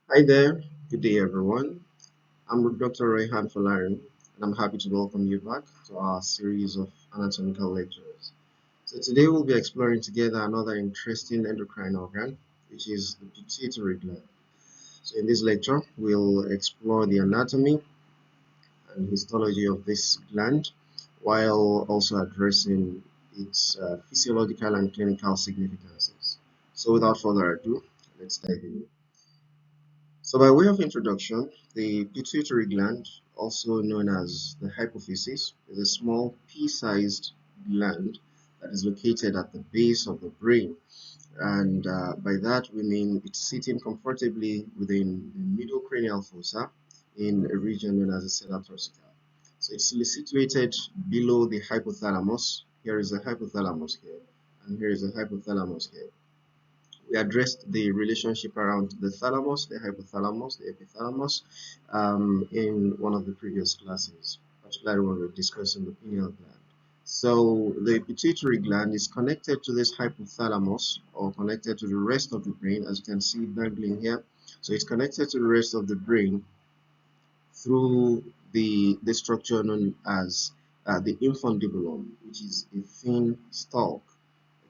Hi there, good day everyone. I'm Dr. Rehan Falarin, and I'm happy to welcome you back to our series of anatomical lectures. So today we'll be exploring together another interesting endocrine organ, which is the pituitary gland. So in this lecture, we'll explore the anatomy and histology of this gland, while also addressing its physiological and clinical significances. So without further ado, let's dive in. So, by way of introduction, the pituitary gland, also known as the hypophysis, is a small pea-sized gland that is located at the base of the brain. And by that, we mean it's sitting comfortably within the middle cranial fossa in a region known as the sella turcica. So, it's situated below the hypothalamus. Here is the hypothalamus here, and here is the hypothalamus here. We addressed the relationship around the thalamus, the hypothalamus, the epithalamus in one of the previous classes, particularly when we were discussing the pineal gland. So the pituitary gland is connected to this hypothalamus or connected to the rest of the brain, as you can see dangling here. So it's connected to the rest of the brain through the structure known as the infundibulum, which is a thin stalk.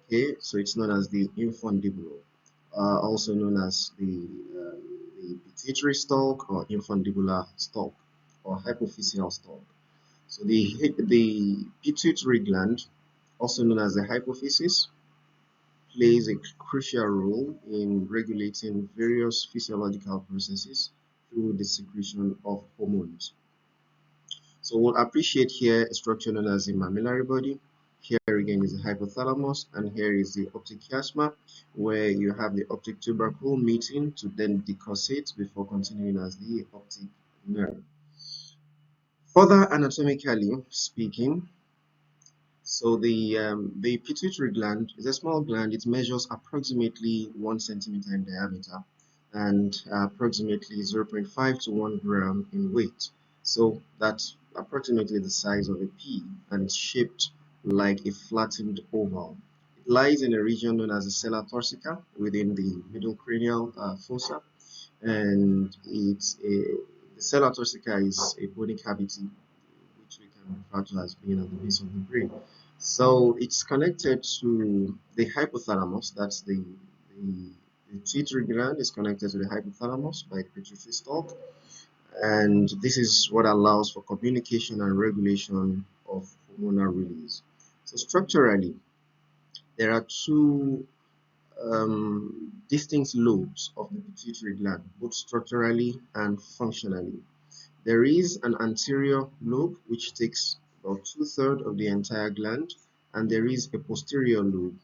Okay, so it's known as the infundibulum, also known as the pituitary stalk or infundibular stalk or hypophyseal stalk. So the pituitary gland, also known as the hypophysis, plays a crucial role in regulating various physiological processes through the secretion of hormones. So we'll appreciate here a structure known as the mammillary body. Here again is the hypothalamus, and here is the optic chiasma, where you have the optic tubercle meeting to then decussate before continuing as the optic nerve. Further anatomically speaking, so the pituitary gland is a small gland. It measures approximately 1 centimeter in diameter and approximately 0.5 to 1 gram in weight. So that's approximately the size of a pea, and it's shaped like a flattened oval. It lies in a region known as the sella turcica within the middle cranial fossa, and the sella turcica is a bony cavity which we can refer to as being at the base of the brain. So it's connected to the hypothalamus. That's the pituitary gland is connected to the hypothalamus by pituitary stalk, and this is what allows for communication and regulation of hormonal release. So structurally, there are two distinct lobes of the pituitary gland, both structurally and functionally. There is an anterior lobe which takes about two-thirds of the entire gland, and there is a posterior lobe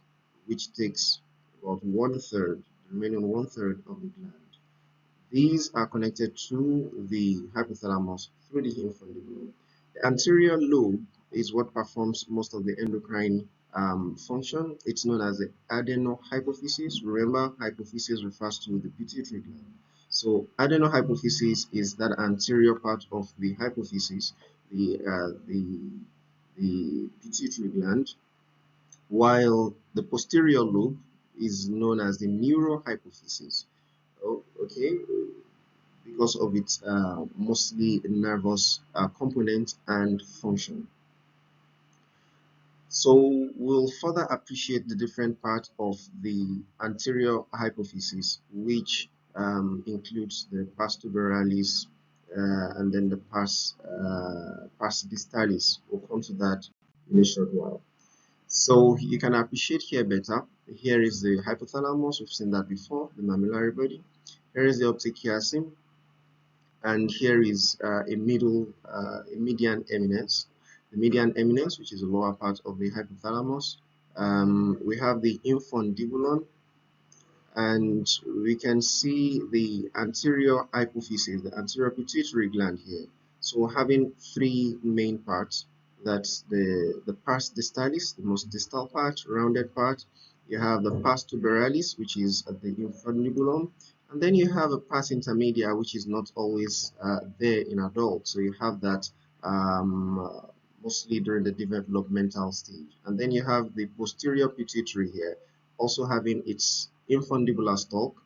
which takes about one-third, the remaining one-third of the gland. These are connected to the hypothalamus through the infundibulum. The anterior lobe is what performs most of the endocrine function. It's known as the adenohypophysis. Remember, hypophysis refers to the pituitary gland. So adenohypophysis is that anterior part of the hypophysis, the pituitary gland, while the posterior lobe is known as the neurohypophysis. Oh, okay, because of its mostly nervous component and function. So we'll further appreciate the different parts of the anterior hypophysis, which includes the pars tuberalis and then the pars distalis. We'll come to that in a short while. So you can appreciate here better. Here is the hypothalamus. We've seen that before, the mammillary body. Here is the optic chiasm, and here is a median eminence. The median eminence, which is the lower part of the hypothalamus. We have the infundibulum, and we can see the anterior hypophysis, the anterior pituitary gland here. So having three main parts. That's the pars distalis, the most distal part, rounded part. You have the pars tuberalis, which is at the infundibulum, and then you have a pars intermedia, which is not always there in adults. So you have that mostly during the developmental stage. And then you have the posterior pituitary here, also having its infundibular stalk,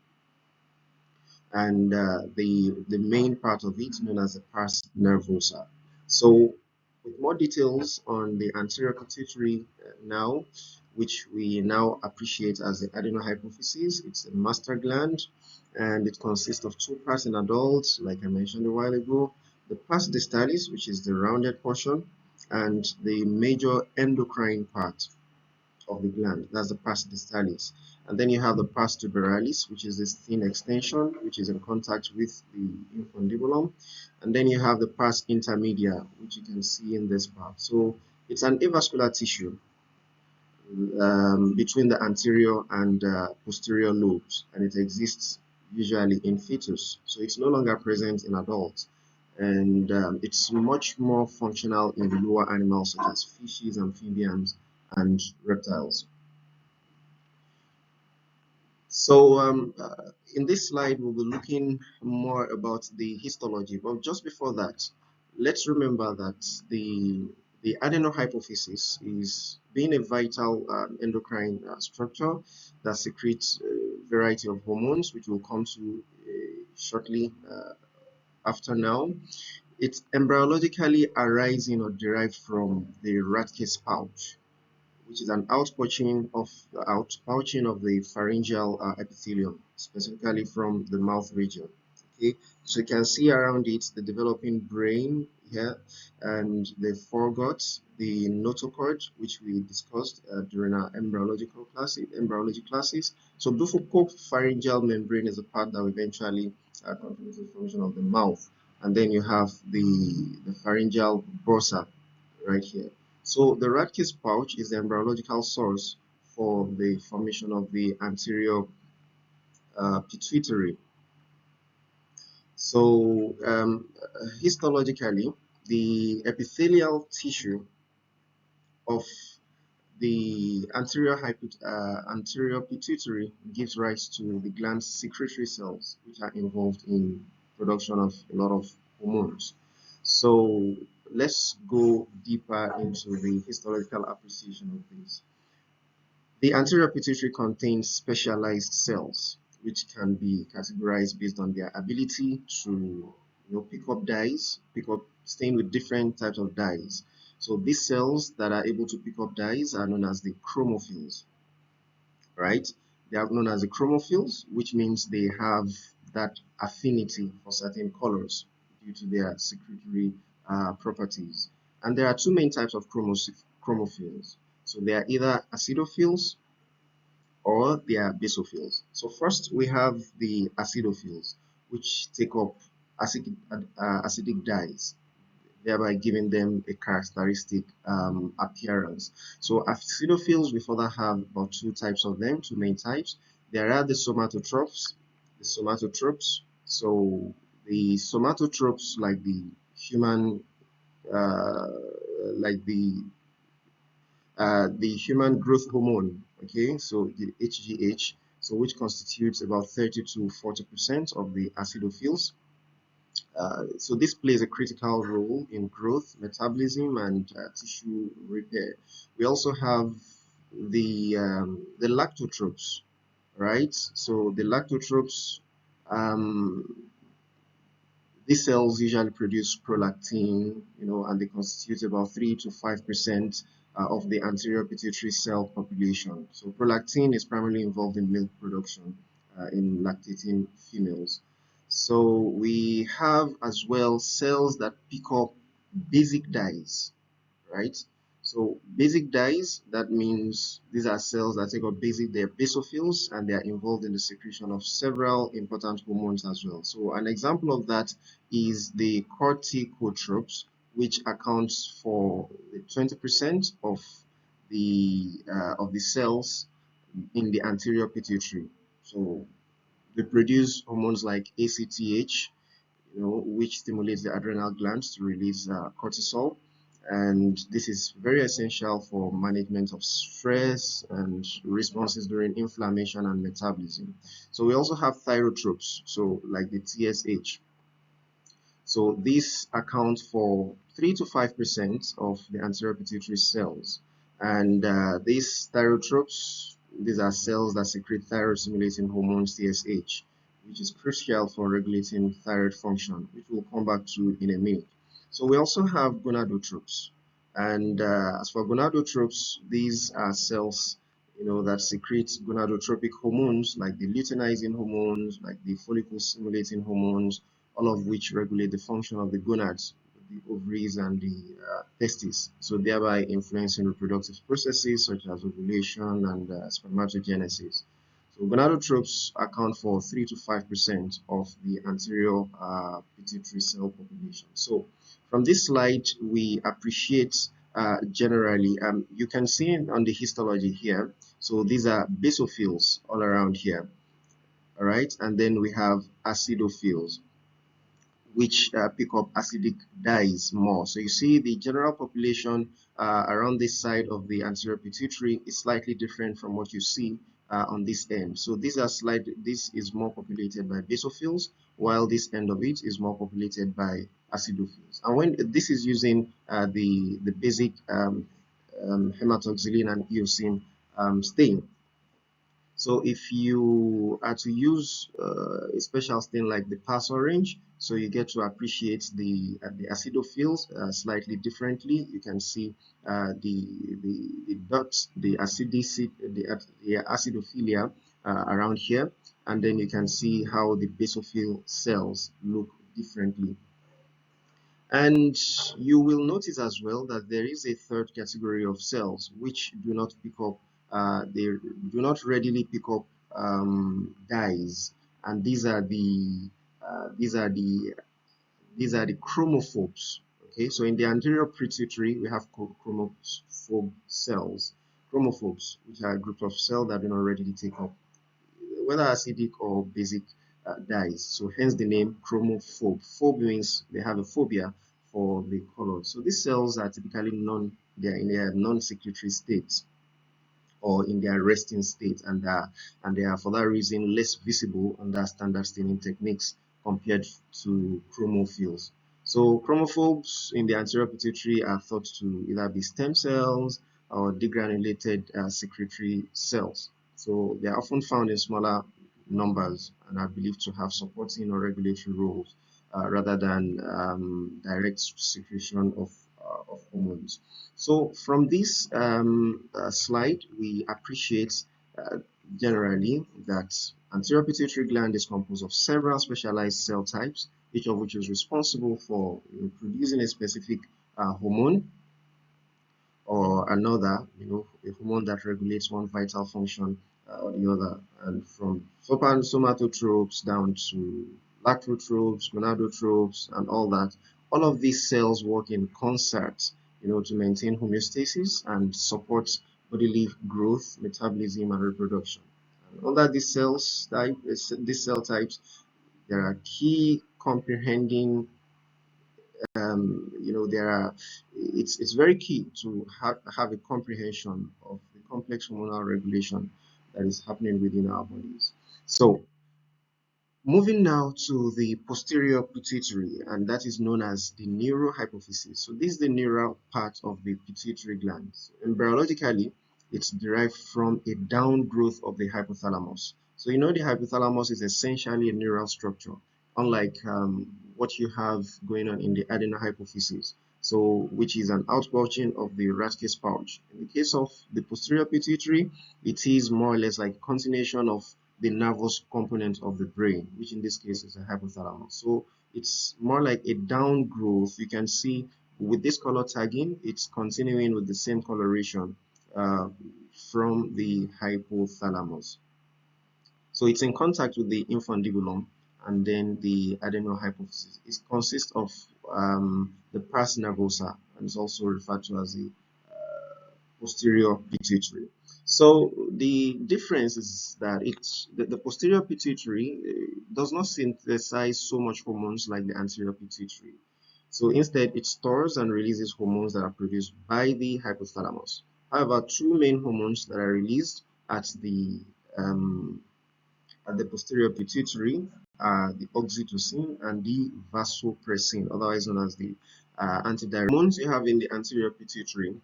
and the main part of it known as the pars nervosa. So, with more details on the anterior pituitary now, which we now appreciate as the adenohypophysis, it's a master gland, and it consists of two parts in adults, like I mentioned a while ago. The pars distalis, which is the rounded portion, and the major endocrine part of the gland. That's the pars distalis. And then you have the pars tuberalis, which is this thin extension, which is in contact with the infundibulum. And then you have the pars intermedia, which you can see in this part. So it's an avascular tissue between the anterior and posterior lobes, and it exists usually in fetus. So it's no longer present in adults. And it's much more functional in lower animals such as fishes, amphibians, and reptiles. So in this slide, we'll be looking more about the histology. But just before that, let's remember that the adenohypophysis is being a vital endocrine structure that secretes a variety of hormones, which we'll come to shortly after now. It's embryologically arising or derived from the rat case pouch, which is an outpouching of the pharyngeal epithelium, specifically from the mouth region. Okay, so you can see around it the developing brain here, and the foregut, the notochord, which we discussed during our embryology classes. So buccopharyngeal membrane is the part that will eventually contributes to the function of the mouth, and then you have the pharyngeal bursa right here. So the Radke's pouch is the embryological source for the formation of the anterior pituitary. So histologically, the epithelial tissue of the anterior pituitary gives rise to the gland's secretory cells, which are involved in production of a lot of hormones. So let's go deeper into the histological appreciation of this. The anterior pituitary contains specialized cells, which can be categorized based on their ability to pick up dyes, stain with different types of dyes. So these cells that are able to pick up dyes are known as the chromophils, right? They are known as the chromophils, which means they have that affinity for certain colors due to their secretory properties. And there are two main types of chromophils. So they are either acidophils or they are basophils. So first we have the acidophils, which take up acidic dyes, thereby giving them a characteristic appearance. So acidophils, we further have about two types of them, two main types. There are the somatotrophs. So the somatotrophs, like the human, uh, like the human growth hormone, okay, so the HGH, so which constitutes about 30 to 40% of the acidophils. So this plays a critical role in growth, metabolism, and tissue repair. We also have the lactotrophs, right? So the lactotrophs, um, these cells usually produce prolactin, and they constitute about 3 to 5% of the anterior pituitary cell population. So prolactin is primarily involved in milk production in lactating females. So we have as well cells that pick up basic dyes, right? So basic dyes, that means these are cells that take up they're basophils, and they are involved in the secretion of several important hormones as well. So an example of that is the corticotropes, which accounts for 20% of the cells in the anterior pituitary. So they produce hormones like ACTH, which stimulates the adrenal glands to release cortisol. And this is very essential for management of stress and responses during inflammation and metabolism. So we also have thyrotropes, so like the TSH. So this accounts for 3 to 5% of the anterior pituitary cells. And these thyrotropes, these are cells that secrete thyroid stimulating hormone TSH, which is crucial for regulating thyroid function, which we'll come back to in a minute. So we also have gonadotropes. And as for gonadotropes, these are cells, that secrete gonadotropic hormones like the luteinizing hormones, like the follicle stimulating hormones, all of which regulate the function of the gonads, the ovaries and the testes, so thereby influencing reproductive processes such as ovulation and spermatogenesis. So gonadotropes account for 3 to 5% of the anterior pituitary cell population. So from this slide, we appreciate generally, you can see on the histology here, so these are basophils all around here, all right, and then we have acidophils, which pick up acidic dyes more. So you see the general population around this side of the anterior pituitary is slightly different from what you see on this end. So this is more populated by basophils, while this end of it is more populated by acidophils. And when this is using the basic hematoxylin and eosin stain. So if you are to use a special stain like the pass orange, so you get to appreciate the acidophils slightly differently. You can see the dots, the the acidophilia around here, and then you can see how the basophil cells look differently. And you will notice as well that there is a third category of cells which do not pick up, they do not readily pick up dyes, and these are the chromophobes. Okay, so in the anterior pituitary we have chromophobe cells, chromophobes, which are a group of cells that do not readily take up whether acidic or basic dyes. So hence the name chromophobe. Phobe means they have a phobia for the color. So these cells are typically they're in their non-secretory state or in their resting state, and they are for that reason less visible under standard staining techniques compared to chromophils. So chromophobes in the anterior pituitary are thought to either be stem cells or degranulated secretory cells. So they are often found in smaller numbers and are believed to have supporting or regulatory roles rather than direct secretion of hormones. So from this slide, we appreciate uh, generally that anterior pituitary gland is composed of several specialized cell types, each of which is responsible for producing a specific hormone or another, a hormone that regulates one vital function or the other. And from somatotropes down to lactotropes, gonadotropes, and all that, all of these cells work in concert, to maintain homeostasis and support bodily growth, metabolism, and reproduction. And under these cell types, there are key comprehending there are it's very key to have a comprehension of the complex hormonal regulation that is happening within our bodies. So moving now to the posterior pituitary, and that is known as the neurohypophysis. So this is the neural part of the pituitary gland. So embryologically, it's derived from a downgrowth of the hypothalamus. So the hypothalamus is essentially a neural structure, unlike what you have going on in the adenohypophysis, so which is an outbulging of the Rathke's pouch. In the case of the posterior pituitary, it is more or less like a continuation of the nervous component of the brain, which in this case is a hypothalamus. So it's more like a downgrowth. You can see with this color tagging, it's continuing with the same coloration uh, from the hypothalamus. So it's in contact with the infundibulum and then the adenohypophysis. It consists of the pars nervosa, and it's also referred to as the posterior pituitary. So the difference is that the posterior pituitary does not synthesize so much hormones like the anterior pituitary. So instead, it stores and releases hormones that are produced by the hypothalamus. However, two main hormones that are released at um, the posterior pituitary are the oxytocin and the vasopressin, otherwise known as the antidiuretic. Hormones you have in the anterior pituitary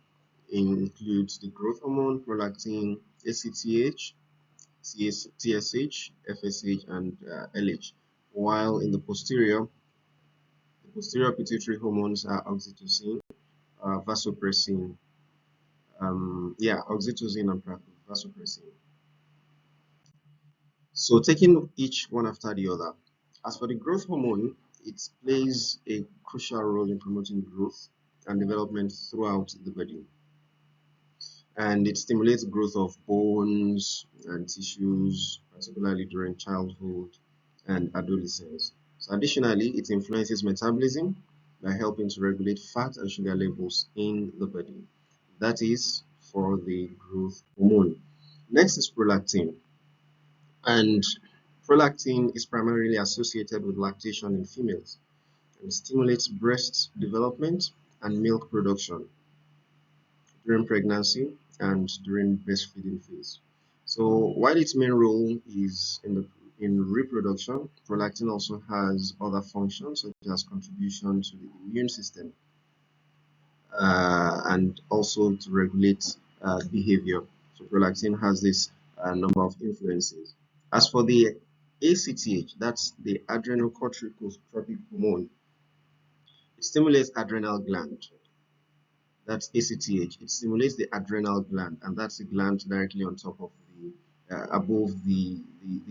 includes the growth hormone, prolactin, ACTH, TSH, FSH, and LH. While in the posterior pituitary hormones are oxytocin, vasopressin, oxytocin and vasopressin. So taking each one after the other. As for the growth hormone, it plays a crucial role in promoting growth and development throughout the body. And it stimulates growth of bones and tissues, particularly during childhood and adolescence. So additionally, it influences metabolism by helping to regulate fat and sugar levels in the body. That is for the growth hormone. Next is prolactin. And prolactin is primarily associated with lactation in females and stimulates breast development and milk production during pregnancy and during breastfeeding phase. So while its main role is in reproduction, prolactin also has other functions such as contribution to the immune system and also to regulate behavior. So prolactin has this number of influences. As for the ACTH, that's the adrenocorticotropic hormone, it stimulates adrenal gland. That's ACTH. It stimulates the adrenal gland, and that's the gland directly on top of above the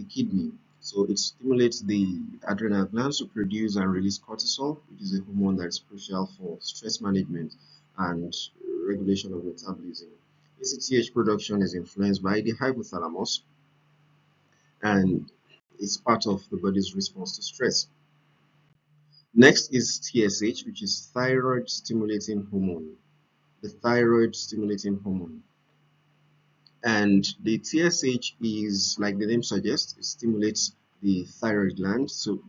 kidney. So it stimulates the adrenal glands to produce and release cortisol, which is a hormone that is crucial for stress management and regulation of metabolism. ACTH production is influenced by the hypothalamus, and it's part of the body's response to stress. Next is TSH, which is thyroid stimulating hormone. The thyroid stimulating hormone. And the TSH is, like the name suggests, it stimulates the thyroid gland, so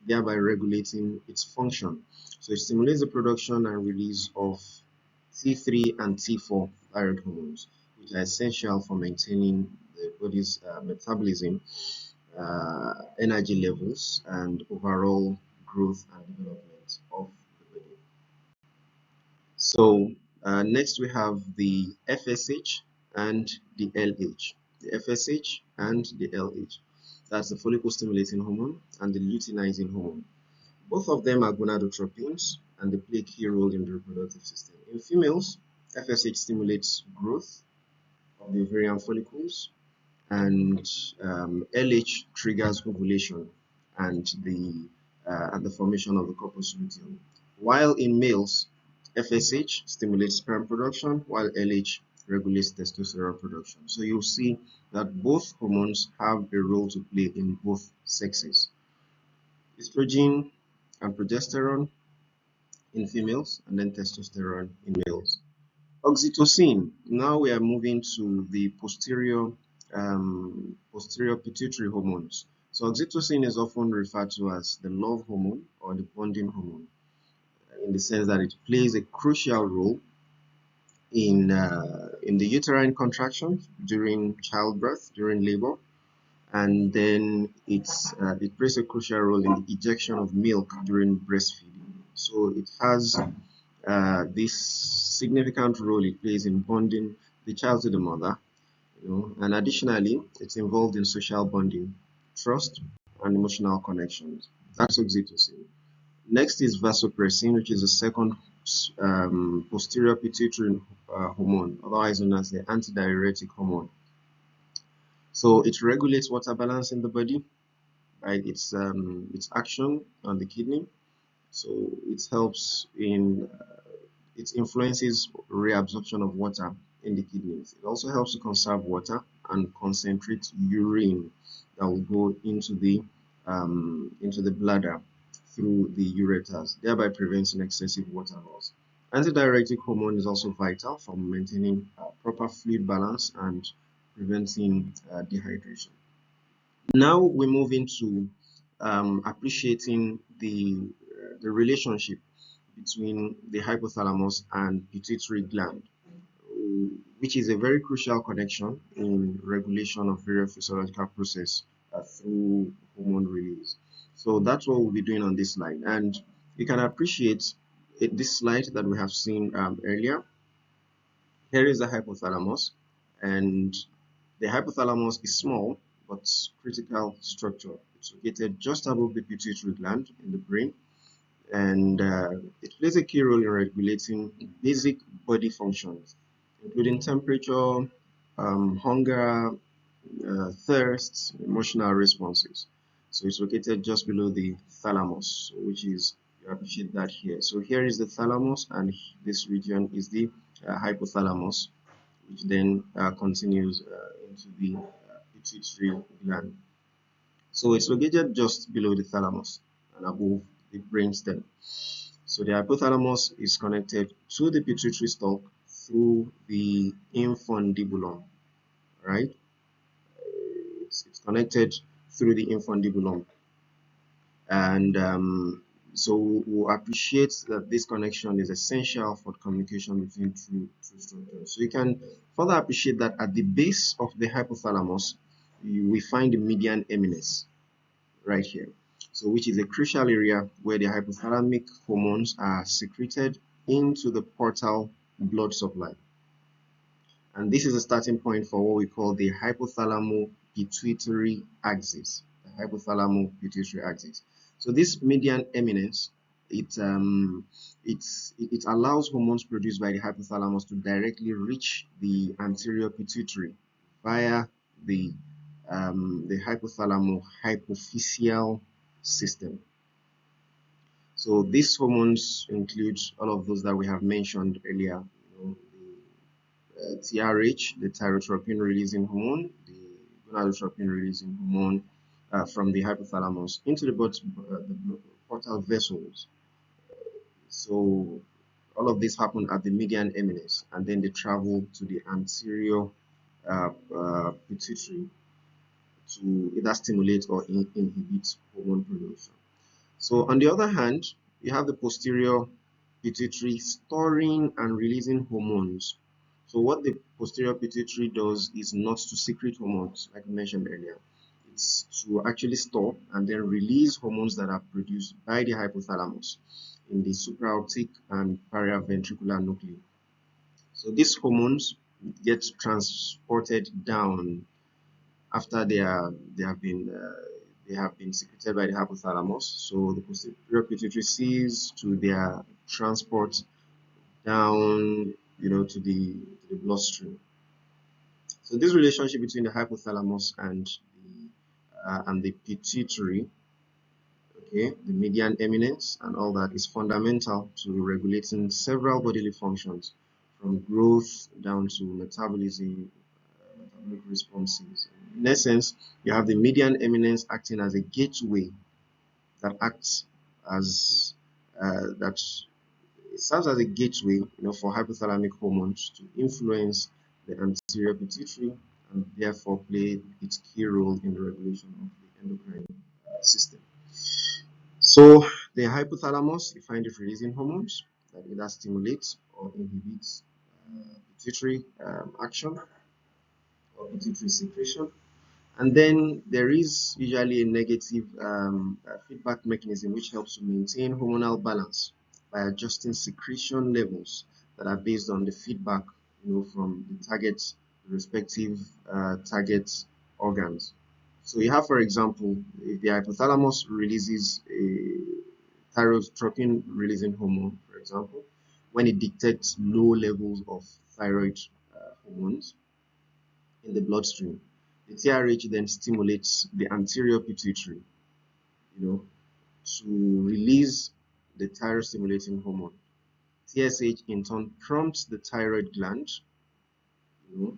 thereby regulating its function. So it stimulates the production and release of T3 and T4 thyroid hormones, which are essential for maintaining the body's metabolism, energy levels, and overall growth and development of the body. So next we have the FSH and the LH. The FSH and the LH. That's the follicle stimulating hormone and the luteinizing hormone. Both of them are gonadotropins and they play a key role in the reproductive system. In females, FSH stimulates growth of the ovarian follicles, and LH triggers ovulation and the formation of the corpus luteum. While in males, FSH stimulates sperm production, while LH regulates testosterone production. So you'll see that both hormones have a role to play in both sexes. Estrogen and progesterone in females, and then testosterone in males. Oxytocin. Now we are moving to the posterior pituitary hormones. So oxytocin is often referred to as the love hormone or the bonding hormone, in the sense that it plays a crucial role in the uterine contraction during childbirth, during labor, and then it plays a crucial role in the ejection of milk during breastfeeding. So it has this significant role it plays in bonding the child to the mother, and additionally, it's involved in social bonding, trust, and emotional connections. That's oxytocin. Next is vasopressin, which is the second posterior pituitary hormone, otherwise known as the antidiuretic hormone. So it regulates water balance in the body by its action on the kidney. So it helps in it influences reabsorption of water in the kidneys. It also helps to conserve water and concentrate urine that will go into the bladder through the ureters, thereby preventing excessive water loss. Antidiuretic hormone is also vital for maintaining proper fluid balance and preventing dehydration. Now we move into appreciating the relationship between the hypothalamus and pituitary gland, which is a very crucial connection in regulation of various physiological process through hormone release. So that's what we'll be doing on this slide, and you can appreciate this slide that we have seen earlier. Here is the hypothalamus, and the hypothalamus is small but critical structure. It's located just above the pituitary gland in the brain, and it plays a key role in regulating basic body functions, including temperature, hunger, thirst, emotional responses. So it's located just below the thalamus, which is, you appreciate that here. So here is the thalamus, and this region is the hypothalamus, which then continues into the pituitary gland. So it's located just below the thalamus and above the brainstem. So the hypothalamus is connected to the pituitary stalk through the infundibulum, right? It's connected through the infundibulum, and so we'll appreciate that this connection is essential for communication between two structures. So you can further appreciate that at the base of the hypothalamus, we find the median eminence right here. So which is a crucial area where the hypothalamic hormones are secreted into the portal blood supply. And this is a starting point for what we call the hypothalamo-pituitary axis. The hypothalamo-pituitary axis. So this median eminence, it allows hormones produced by the hypothalamus to directly reach the anterior pituitary via the hypothalamo-hypophyseal system. So these hormones include all of those that we have mentioned earlier, TRH, the thyrotropin releasing hormone, the gonadotropin releasing hormone from the hypothalamus into the portal vessels. So all of this happen at the median eminence, and then they travel to the anterior pituitary to either stimulate or inhibit hormone production. So on the other hand, you have the posterior pituitary storing and releasing hormones. So what the posterior pituitary does is not to secrete hormones, like I mentioned earlier. It's to actually store and then release hormones that are produced by the hypothalamus in the supraoptic and paraventricular nuclei. So these hormones get transported down after they have been secreted by the hypothalamus. So the posterior pituitary sees to their transport down, to the bloodstream. So this relationship between the hypothalamus and the pituitary, okay, the median eminence and all that, is fundamental to regulating several bodily functions, from growth down to metabolism, metabolic responses. In essence, you have the median eminence acting as a gateway that acts as that it serves as a gateway, for hypothalamic hormones to influence the anterior pituitary and therefore play its key role in the regulation of the endocrine system. So the hypothalamus, you find it releasing hormones that either stimulate or inhibit pituitary action or pituitary secretion. And then there is usually a negative feedback mechanism which helps to maintain hormonal balance by adjusting secretion levels that are based on the feedback, from the respective target organs. So you have, for example, if the hypothalamus releases a thyrotropin releasing hormone, for example, when it detects low levels of thyroid hormones in the bloodstream, the TRH then stimulates the anterior pituitary, to release the thyroid stimulating hormone. TSH in turn prompts the thyroid gland, to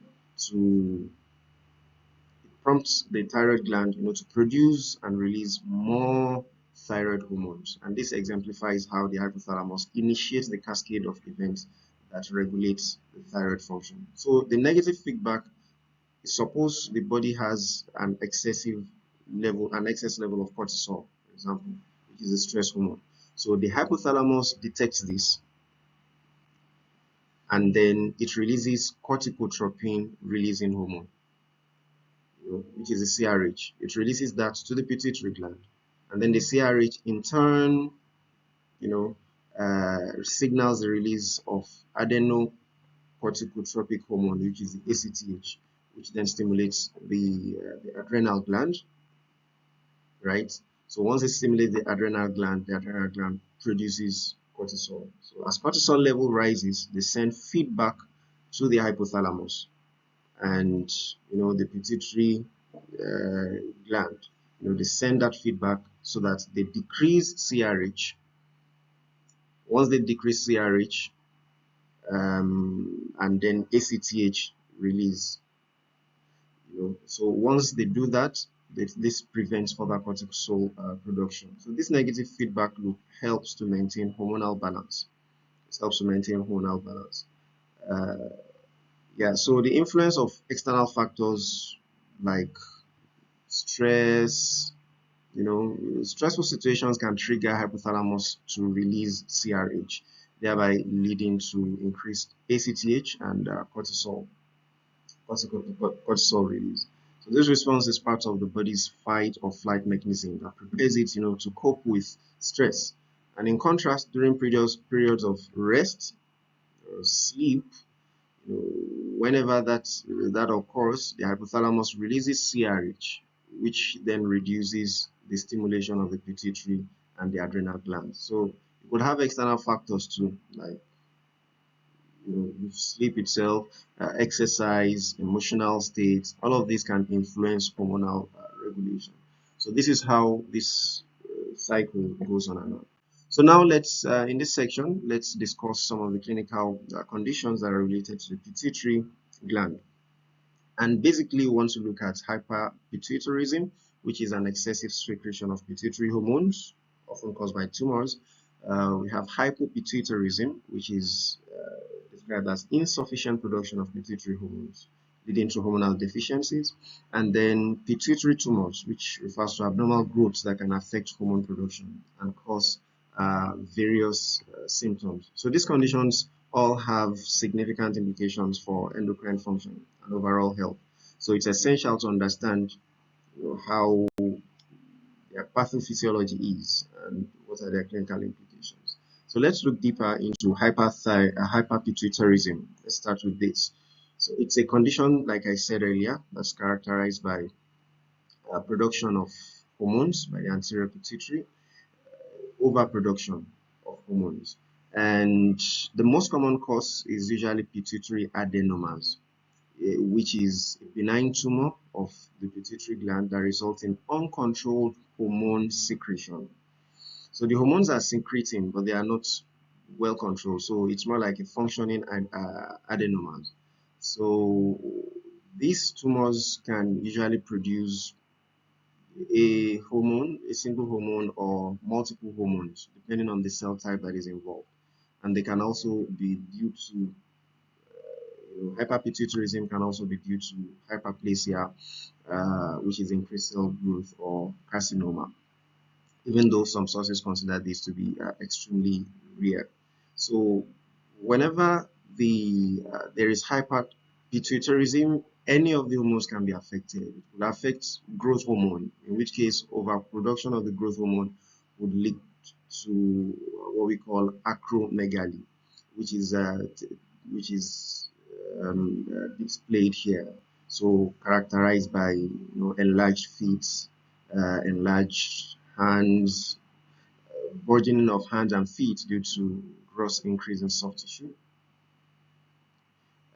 to produce and release more thyroid hormones. And this exemplifies how the hypothalamus initiates the cascade of events that regulates the thyroid function. So the negative feedback, suppose the body has an excess level of cortisol, for example, which is a stress hormone. So the hypothalamus detects this, and then it releases corticotropin releasing hormone, which is a CRH. It releases that to the pituitary gland, and then the CRH in turn, signals the release of adenocorticotropic hormone, which is the ACTH, which then stimulates the adrenal gland, right? So once they stimulate the adrenal gland produces cortisol. So as cortisol level rises, they send feedback to the hypothalamus and the pituitary gland. They send that feedback so that they decrease CRH. Once they decrease CRH, and then ACTH release. So once they do that, this prevents further cortisol production. So this negative feedback loop helps to maintain hormonal balance. It helps to maintain hormonal balance. Yeah. So the influence of external factors like stress, stressful situations can trigger hypothalamus to release CRH, thereby leading to increased ACTH and cortisol release. So this response is part of the body's fight or flight mechanism that prepares it, to cope with stress. And in contrast, during periods of rest or sleep, whenever that occurs, the hypothalamus releases CRH, which then reduces the stimulation of the pituitary and the adrenal glands. So you could have external factors too, like sleep itself, exercise, emotional states. All of these can influence hormonal regulation. So this is how this cycle goes on and on. So now in this section, let's discuss some of the clinical conditions that are related to the pituitary gland. And basically, we want to look at hyperpituitarism, which is an excessive secretion of pituitary hormones, often caused by tumors. We have hypopituitarism, which is described as insufficient production of pituitary hormones, leading to hormonal deficiencies. And then pituitary tumors, which refers to abnormal growths that can affect hormone production and cause various symptoms. So these conditions all have significant implications for endocrine function and overall health. So it's essential to understand how their pathophysiology is and what are their clinical implications. So let's look deeper into hyperpituitarism. Let's start with this. So it's a condition, like I said earlier, that's characterized by production of hormones by the anterior pituitary, overproduction of hormones. And the most common cause is usually pituitary adenomas, which is a benign tumor of the pituitary gland that results in uncontrolled hormone secretion. So the hormones are secreting, but they are not well controlled. So it's more like a functioning adenoma. So these tumors can usually produce a single hormone, or multiple hormones, depending on the cell type that is involved. And they can also be due to hyperpituitarism can also be due to hyperplasia, which is increased cell growth, or carcinoma, even though some sources consider this to be extremely rare. So whenever there is hyperpituitarism, any of the hormones can be affected. It will affect growth hormone, in which case overproduction of the growth hormone would lead to what we call acromegaly, which is displayed here. So characterized by enlarged feet, enlarged hands, burgeoning of hands and feet due to gross increase in soft tissue.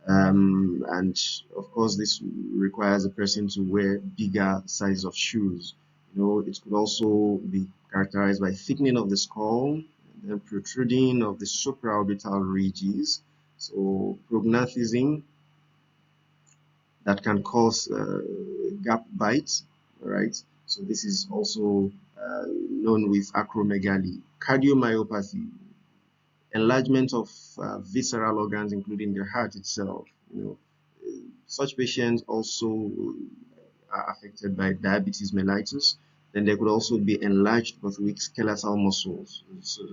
And of course, this requires a person to wear bigger size of shoes. It could also be characterized by thickening of the skull, and protruding of the supraorbital ridges, so prognathism that can cause gap bites, right? So this is also known with acromegaly. Cardiomyopathy, enlargement of visceral organs, including the heart itself. Such patients also are affected by diabetes mellitus. Then there could also be enlarged but weak skeletal muscles. So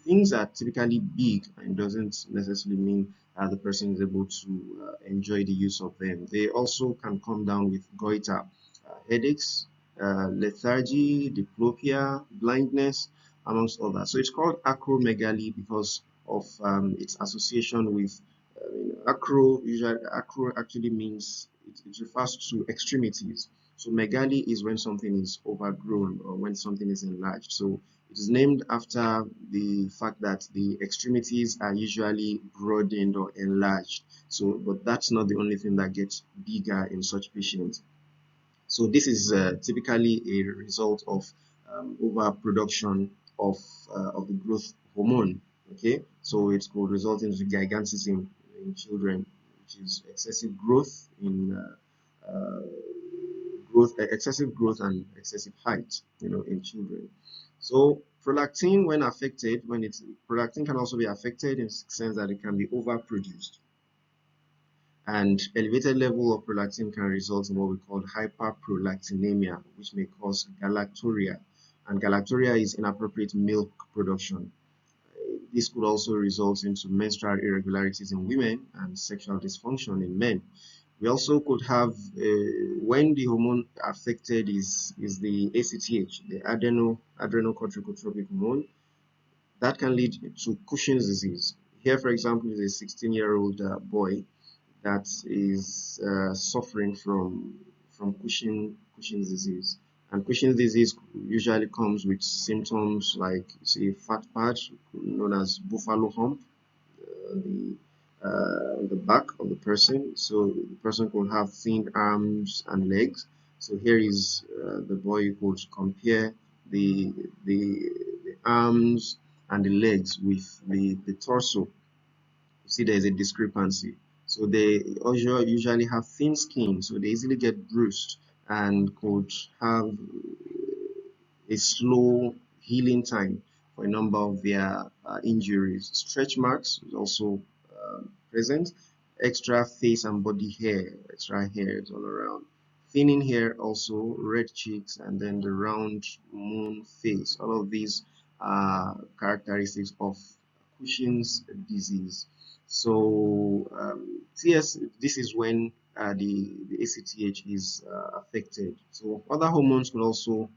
things are typically big, and doesn't necessarily mean the person is able to enjoy the use of them. They also can come down with goiter, headaches, lethargy, diplopia, blindness, amongst others. So it's called acromegaly because of its association with acro. Usually, acro actually means it refers to extremities. So megaly is when something is overgrown or when something is enlarged. So it is named after the fact that the extremities are usually broadened or enlarged. So, but that's not the only thing that gets bigger in such patients. So this is typically a result of overproduction of the growth hormone. Okay, so it could result in gigantism in children, which is excessive growth in excessive growth and excessive height, in children. So prolactin, when affected, prolactin can also be affected in the sense that it can be overproduced, and elevated level of prolactin can result in what we call hyperprolactinemia, which may cause galacturia. And galacturia is inappropriate milk production. This could also result into menstrual irregularities in women and sexual dysfunction in men. We also could have, when the hormone affected is the ACTH, the adrenocorticotropic hormone, that can lead to Cushing's disease. Here, for example, is a 16-year-old boy that is suffering from Cushing's disease. And Cushing's disease usually comes with symptoms like, say, fat patch, known as buffalo hump, the back of the person. So the person could have thin arms and legs. So here is the boy who could compare the, the the arms and the legs with the torso. You see, there is a discrepancy. So they also usually have thin skin, so they easily get bruised and could have a slow healing time for a number of their injuries. Stretch marks is also present. Extra face and body hair, extra hairs all around. Thinning hair also, red cheeks, and then the round moon face. All of these are characteristics of Cushing's disease. So this is when the ACTH is affected. So other hormones will also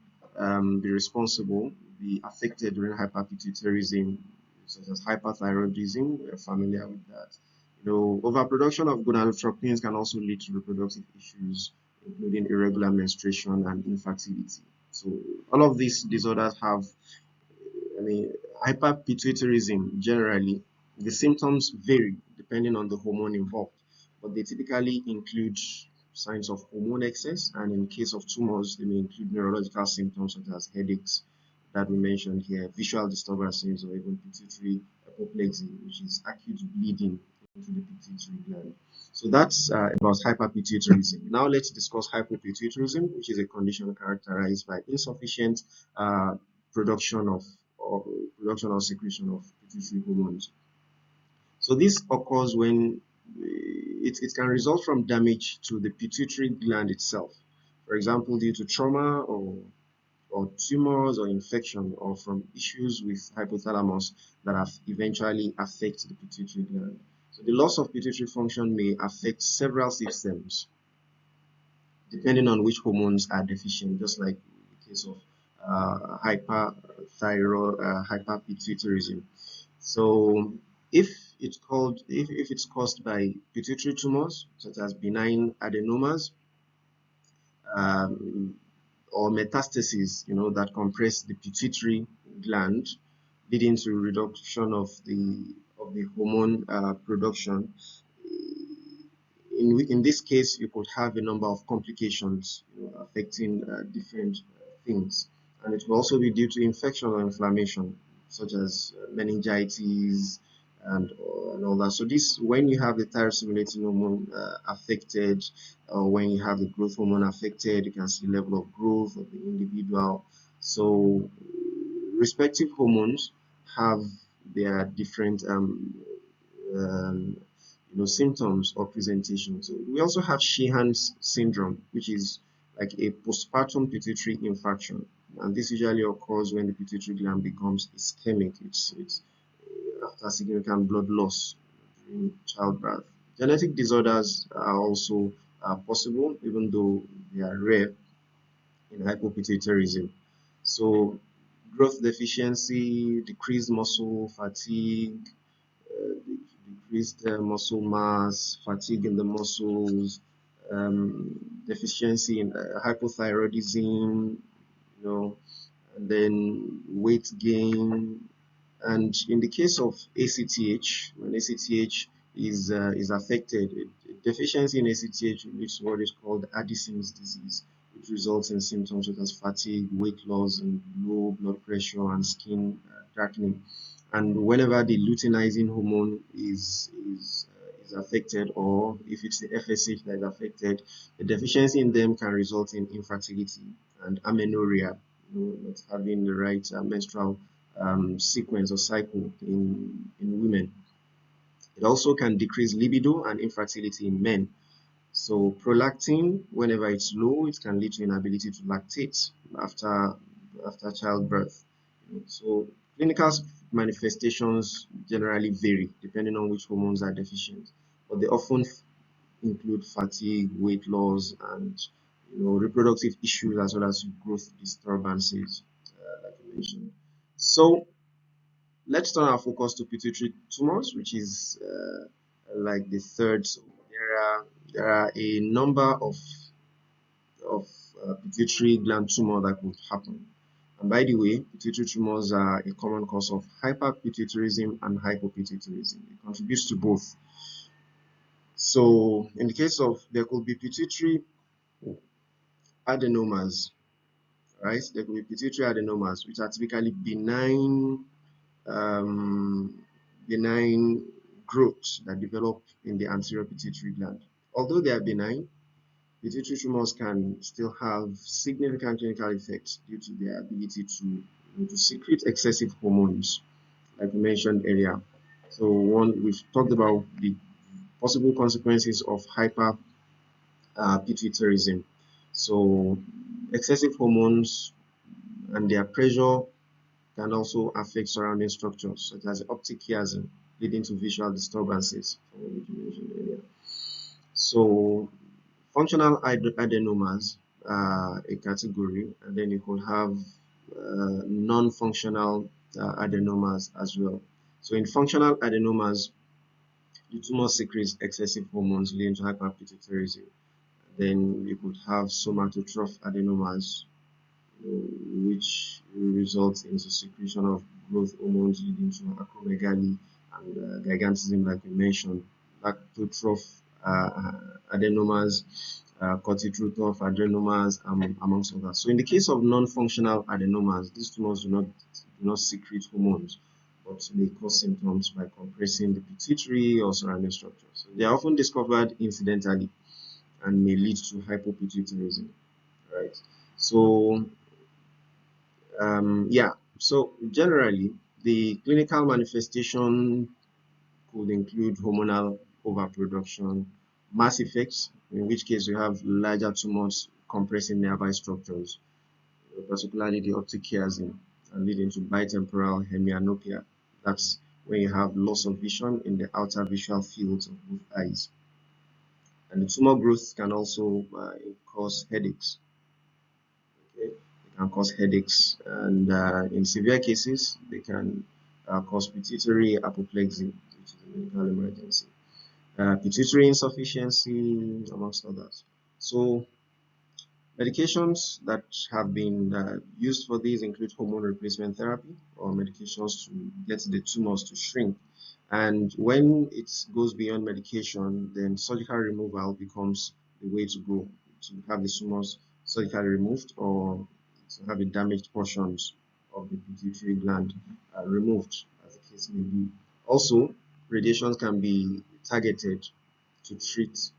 be affected during hyperpituitarism, such as hyperthyroidism. We're familiar with that. Overproduction of gonadotropins can also lead to reproductive issues, including irregular menstruation and infertility. So all of these disorders have, I mean, hyperpituitarism generally, the symptoms vary depending on the hormone involved, but they typically include signs of hormone excess, and in case of tumors, they may include neurological symptoms such as headaches that we mentioned here, visual disturbances, or even pituitary apoplexy, which is acute bleeding into the pituitary gland. So that's about hyperpituitarism. Now let's discuss hypopituitarism, which is a condition characterized by insufficient uh, production or production or secretion of pituitary hormones. So this occurs when it can result from damage to the pituitary gland itself. For example, due to trauma or tumors or infection, or from issues with hypothalamus that have eventually affect the pituitary gland. So the loss of pituitary function may affect several systems depending on which hormones are deficient, just like the case of hyperpituitarism. So if it's caused by pituitary tumors such as benign adenomas, um, or metastases, that compress the pituitary gland, leading to reduction of the hormone production. In this case, you could have a number of complications, affecting different things, and it will also be due to infection or inflammation, such as meningitis and all that. So this, when you have the thyroid stimulating hormone affected, or when you have the growth hormone affected, you can see level of growth of the individual. So respective hormones have their different um, symptoms or presentation. So we also have Sheehan's syndrome, which is like a postpartum pituitary infarction, and this usually occurs when the pituitary gland becomes ischemic. It's after significant blood loss during childbirth. Genetic disorders are also possible, even though they are rare in hypopituitarism. So growth deficiency, decreased muscle fatigue, decreased muscle mass, fatigue in the muscles, deficiency in hypothyroidism, and then weight gain. And in the case of ACTH, when ACTH is affected, deficiency in ACTH leads to what is called Addison's disease, which results in symptoms such as fatigue, weight loss, and low blood pressure and skin darkening. And whenever the luteinizing hormone is affected, or if it's the FSH that is affected, the deficiency in them can result in infertility and amenorrhea, not having the right menstrual sequence or cycle in women. It also can decrease libido and infertility in men. So prolactin, whenever it's low, it can lead to inability to lactate after childbirth. So clinical manifestations generally vary depending on which hormones are deficient, but they often include fatigue, weight loss, and reproductive issues as well as growth disturbances, like you mentioned. So let's turn our focus to pituitary tumors, which is like the third. So there are a number of pituitary gland tumor that could happen. And by the way, pituitary tumors are a common cause of hyperpituitarism and hypopituitarism. It contributes to both. So in the case of, there could be pituitary adenomas, right? There could be pituitary adenomas, which are typically um, benign growths that develop in the anterior pituitary gland. Although they are benign, pituitary tumors can still have significant clinical effects due to their ability to secrete excessive hormones, like we mentioned earlier. So we've talked about the possible consequences of hyperpituitarism. So excessive hormones and their pressure can also affect surrounding structures, such as optic chiasm, leading to visual disturbances, which you mentioned earlier. So functional adenomas are a category, and then you could have non-functional adenomas as well. So in functional adenomas, the tumor secretes excessive hormones leading to hyperpituitarism. Then you could have somatotroph adenomas, which results in the secretion of growth hormones leading to acromegaly and gigantism, like we mentioned. Lactotroph adenomas, corticotroph adenomas, amongst others. So in the case of non-functional adenomas, these tumors do not secrete hormones, but they cause symptoms by compressing the pituitary or surrounding structures. So they are often discovered incidentally and may lead to hypopituitarism, right? So yeah, so generally, the clinical manifestation could include hormonal overproduction, mass effects, in which case you have larger tumors compressing nearby structures, particularly the optic chiasm, and leading to bitemporal hemianopia. That's when you have loss of vision in the outer visual fields of both eyes. And the tumor growth can also cause headaches. Okay? They can cause headaches, and in severe cases, they can cause pituitary apoplexy, which is a medical emergency, pituitary insufficiency, amongst others. So, medications that have been used for these include hormone replacement therapy or medications to get the tumors to shrink. And when it goes beyond medication, then surgical removal becomes the way to go, to have the tumors surgically removed or to have the damaged portions of the pituitary gland removed, as the case may be. Also, radiations can be targeted to treat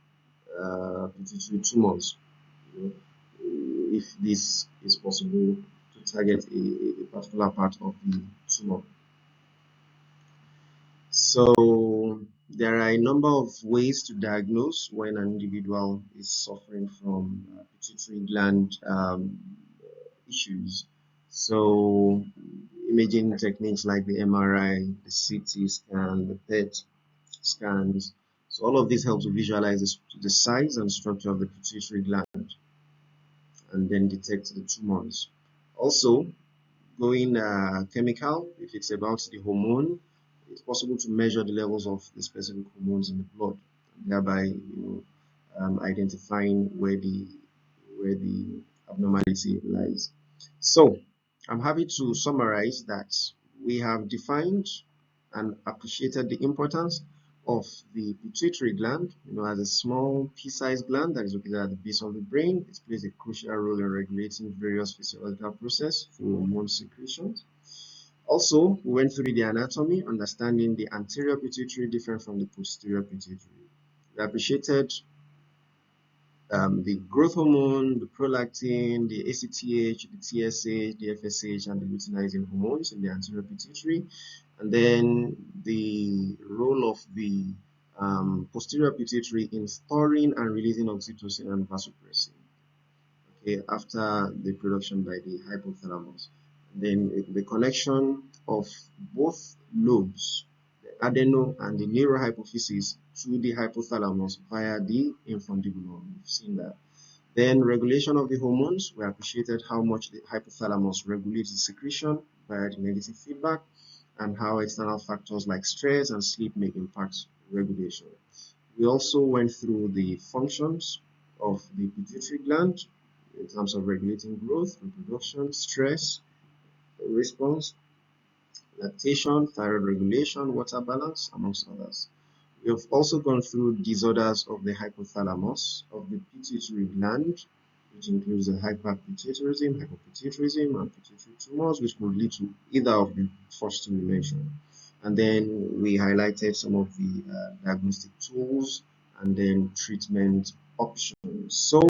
pituitary tumors. You know, if this is possible, to target a particular part of the tumor. So there are a number of ways to diagnose when an individual is suffering from pituitary gland issues. So imaging techniques like the MRI, the CT scan, the PET scans. So all of this helps to visualize the size and structure of the pituitary gland and then detect the tumors. Also, going chemical, if it's about the hormone, it's possible to measure the levels of the specific hormones in the blood, thereby identifying where the abnormality lies. So I'm happy to summarize that we have defined and appreciated the importance of the pituitary gland, as a small pea-sized gland that is located at the base of the brain. It plays a crucial role in regulating various physiological processes through hormone secretions. Also, we went through the anatomy, understanding the anterior pituitary different from the posterior pituitary. We appreciated the growth hormone, the prolactin, the ACTH, the TSH, the FSH, and the luteinizing hormones in the anterior pituitary, and then the role of the posterior pituitary in storing and releasing oxytocin and vasopressin, okay, after the production by the hypothalamus. Then the connection of both lobes, the adeno and the neurohypophysis, to the hypothalamus via the infundibulum. We've seen that. Then regulation of the hormones. We appreciated how much the hypothalamus regulates the secretion via the negative feedback, and how external factors like stress and sleep may impact regulation. We also went through the functions of the pituitary gland in terms of regulating growth, reproduction, stress, response, lactation, thyroid regulation, water balance, amongst others. We have also gone through disorders of the hypothalamus, of the pituitary gland, which includes the hyperpituitarism, hypopituitarism, and pituitary tumors, which could lead to either of the first two we mentioned. And then we highlighted some of the diagnostic tools and then treatment options. So,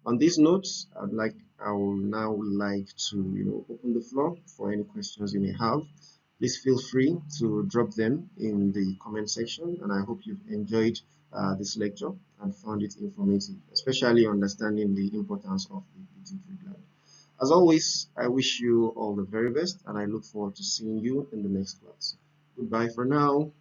on these notes, I would now like to open the floor for any questions you may have. Please feel free to drop them in the comment section, and I hope you've enjoyed this lecture and found it informative, especially understanding the importance of the pituitary gland. As always, I wish you all the very best, and I look forward to seeing you in the next class. Goodbye for now.